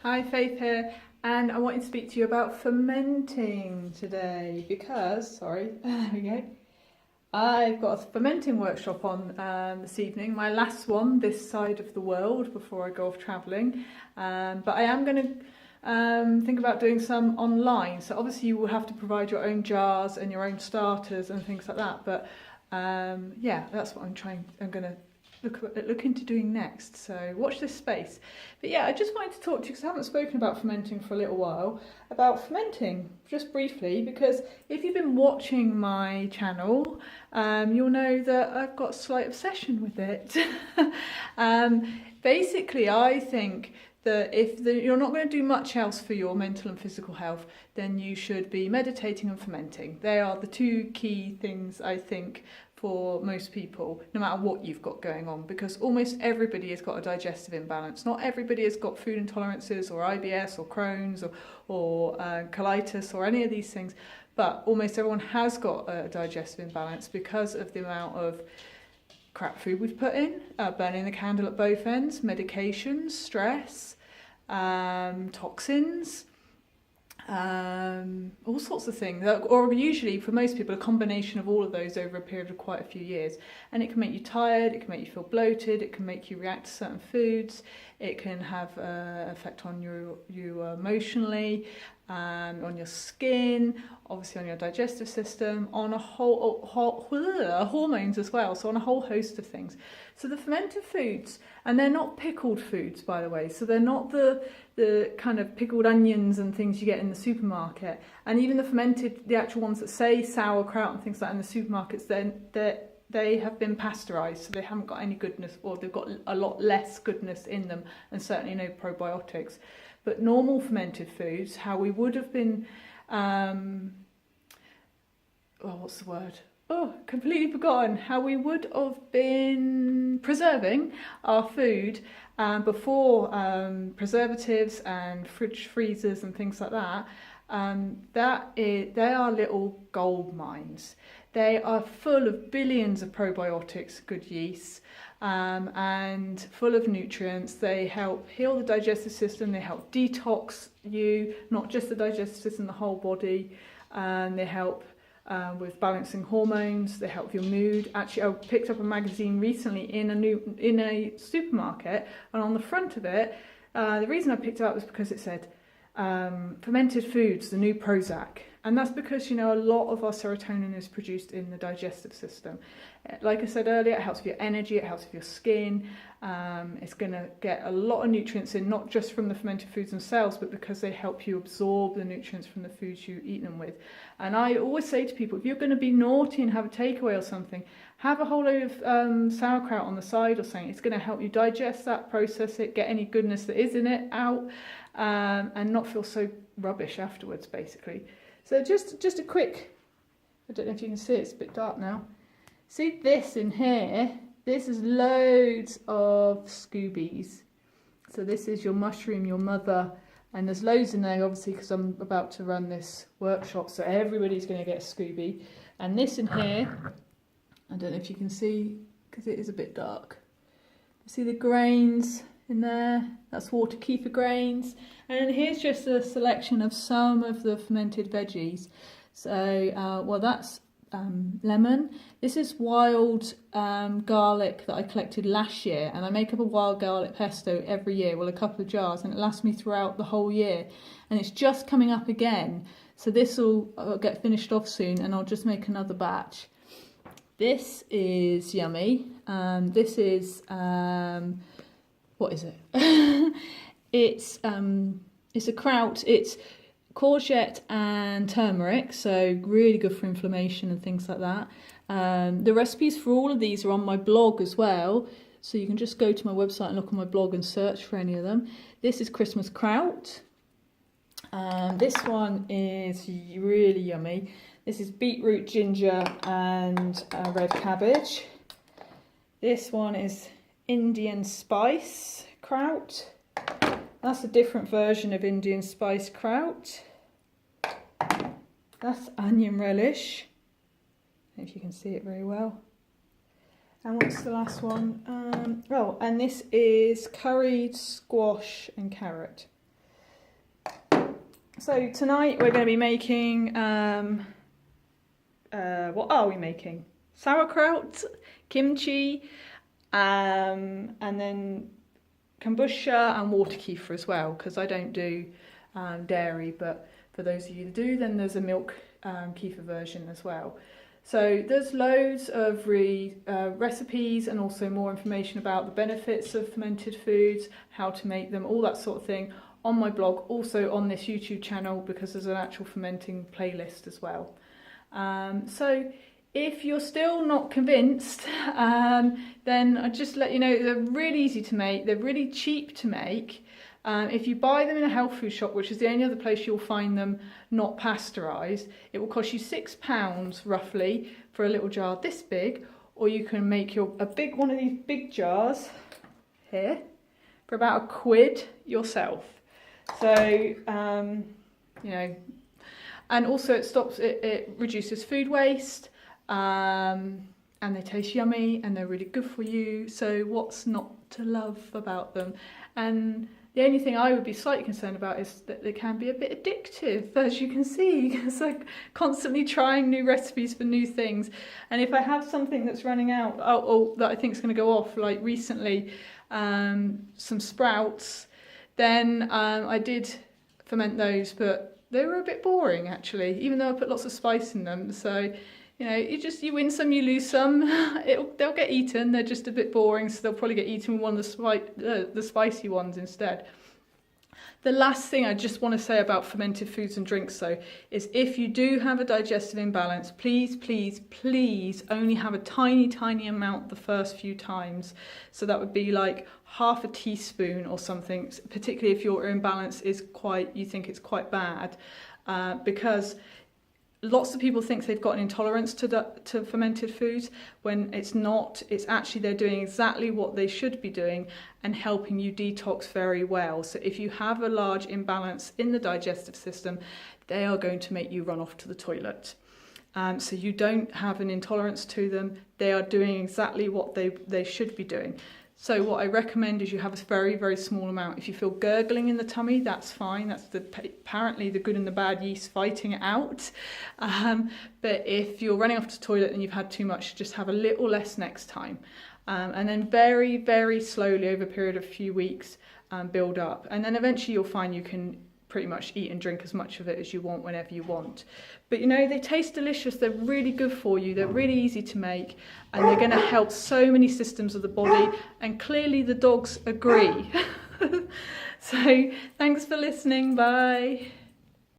Hi, Faith here, and I wanted to speak to you about fermenting today because, there we go. I've got a fermenting workshop on this evening, my last one this side of the world before I go off travelling. But I am going to think about doing some online. So obviously you will have to provide your own jars and your own starters and things like that. But yeah, that's what I'm going to look into doing next, so watch this space. But yeah, I just wanted to talk to you because I haven't spoken about fermenting for a little while, about fermenting just briefly, because if you've been watching my channel, you'll know that I've got a slight obsession with it. Basically, I think that if you're not going to do much else for your mental and physical health, then you should be meditating and fermenting. They are the two key things, I think, for most people, no matter what you've got going on, because almost everybody has got a digestive imbalance. Not everybody has got food intolerances or IBS or Crohn's or colitis or any of these things, but almost everyone has got a digestive imbalance because of the amount of crap food we've put in, burning the candle at both ends, medications, stress, toxins, all sorts of things, or usually for most people a combination of all of those over a period of quite a few years. And it can make you tired, it can make you feel bloated, it can make you react to certain foods, it can have an effect on you emotionally, on your skin, obviously on your digestive system, on a whole hormones as well, so on a whole host of things. So the fermented foods, and they're not pickled foods, by the way, so they're not the kind of pickled onions and things you get in the supermarket, and even the fermented, the actual ones that say sauerkraut and things like that in the supermarkets, they have been pasteurised, so they haven't got any goodness, or they've got a lot less goodness in them, and certainly no probiotics. But normal fermented foods, how we would have been, what's the word? Oh, completely forgotten. How we would have been preserving our food before preservatives and fridge freezers and things like that. They are little gold mines. They are full of billions of probiotics, good yeasts, and full of nutrients. They help heal the digestive system, they help detox you, not just the digestive system, the whole body. They help with balancing hormones, they help your mood. Actually, I picked up a magazine recently in a supermarket, and on the front of it, the reason I picked it up was because it said fermented foods, the new Prozac. And that's because, a lot of our serotonin is produced in the digestive system. Like I said earlier, it helps with your energy, it helps with your skin. It's going to get a lot of nutrients in, not just from the fermented foods themselves, but because they help you absorb the nutrients from the foods you eat them with. And I always say to people, if you're going to be naughty and have a takeaway or something, have a whole load of sauerkraut on the side or something. It's going to help you digest that, process it, get any goodness that is in it out, and not feel so rubbish afterwards, basically. So just a quick, I don't know if you can see it, it's a bit dark now. See this in here? This is loads of Scoobies. So this is your mushroom, your mother, and there's loads in there obviously because I'm about to run this workshop, so everybody's going to get a Scooby. And this in here, I don't know if you can see because it is a bit dark. See the grains in there? That's water kefir grains. And here's just a selection of some of the fermented veggies. So, that's lemon. This is wild garlic that I collected last year, and I make up a wild garlic pesto every year, a couple of jars, and it lasts me throughout the whole year. And it's just coming up again, so this will get finished off soon, and I'll just make another batch. This is yummy. This is what is it? It's a kraut. It's courgette and turmeric, so really good for inflammation and things like that. The recipes for all of these are on my blog as well, so you can just go to my website and look on my blog and search for any of them. This is Christmas kraut. This one is really yummy. This is beetroot, ginger and red cabbage. This one is Indian spice kraut. That's a different version of Indian spice kraut. That's onion relish. I don't know if you can see it very well. And what's the last one? And this is curried squash and carrot. So tonight we're going to be making, what are we making? Sauerkraut, kimchi, and then kombucha and water kefir as well, because I don't do dairy, but for those of you that do, then there's a milk kefir version as well. So there's loads of recipes and also more information about the benefits of fermented foods, how to make them, all that sort of thing on my blog, also on this YouTube channel, because there's an actual fermenting playlist as well. So if you're still not convinced, then I'll just let you know they're really easy to make, they're really cheap to make. If you buy them in a health food shop, which is the only other place you'll find them not pasteurised, it will cost you £6 roughly for a little jar this big, or you can make a big one of these big jars here for about £1 yourself. So, you know, and also it reduces food waste, and they taste yummy and they're really good for you. So what's not to love about them? And the only thing I would be slightly concerned about is that they can be a bit addictive, as you can see, because I'm constantly trying new recipes for new things. And if I have something that's running out, that I think is going to go off, like recently, some sprouts, then I did ferment those, but they were a bit boring actually, even though I put lots of spice in them. So, you know, you win some, you lose some. They'll get eaten. They're just a bit boring, so they'll probably get eaten with one of the spicy ones instead. The last thing I just want to say about fermented foods and drinks, though, is if you do have a digestive imbalance, please, please, please only have a tiny, tiny amount the first few times. So that would be like half a teaspoon or something, particularly if your imbalance is you think it's quite bad, because lots of people think they've got an intolerance to fermented foods when it's not. It's actually they're doing exactly what they should be doing and helping you detox very well. So if you have a large imbalance in the digestive system, they are going to make you run off to the toilet. So you don't have an intolerance to them. They are doing exactly what they should be doing. So what I recommend is you have a very, very small amount. If you feel gurgling in the tummy, that's fine. That's apparently the good and the bad yeast fighting it out. But if you're running off to the toilet and you've had too much, just have a little less next time. And then very, very slowly over a period of a few weeks, build up. And then eventually you'll find you can pretty much eat and drink as much of it as you want whenever you want. But you know, they taste delicious, they're really good for you, they're really easy to make, and they're going to help so many systems of the body, and clearly the dogs agree. So thanks for listening, bye.